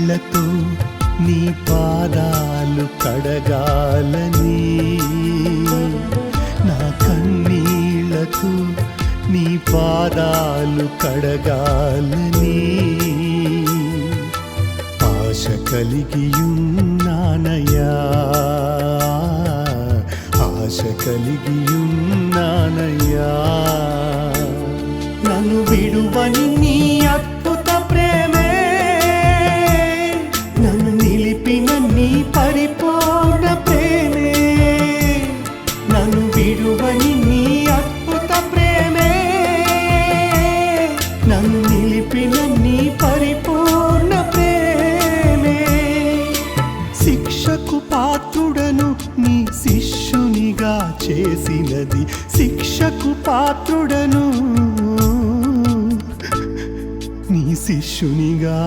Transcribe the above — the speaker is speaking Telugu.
కన్నీళ్లతో నీ పాదాలు కడగాలని, నా కన్నీళ్లతో నీ పాదాలు కడగాలని ఆశ కలిగియున్నానయ్యా, ఆశ కలిగియున్నానయ్యా. నన్ను విడువని నీ అద్భుత ప్రేమే, నన్ను నిలిపిన నీ పరిపూర్ణ ప్రేమే, నన్ను విడువని నీ అద్భుత ప్రేమే, నన్ను నిలిపిన నీ పరిపూర్ణ ప్రేమే. శిక్షకు పాత్రుడను నీ శిష్యునిగా చేసినది, శిక్షకు పాత్రుడను నీ శిష్యునిగా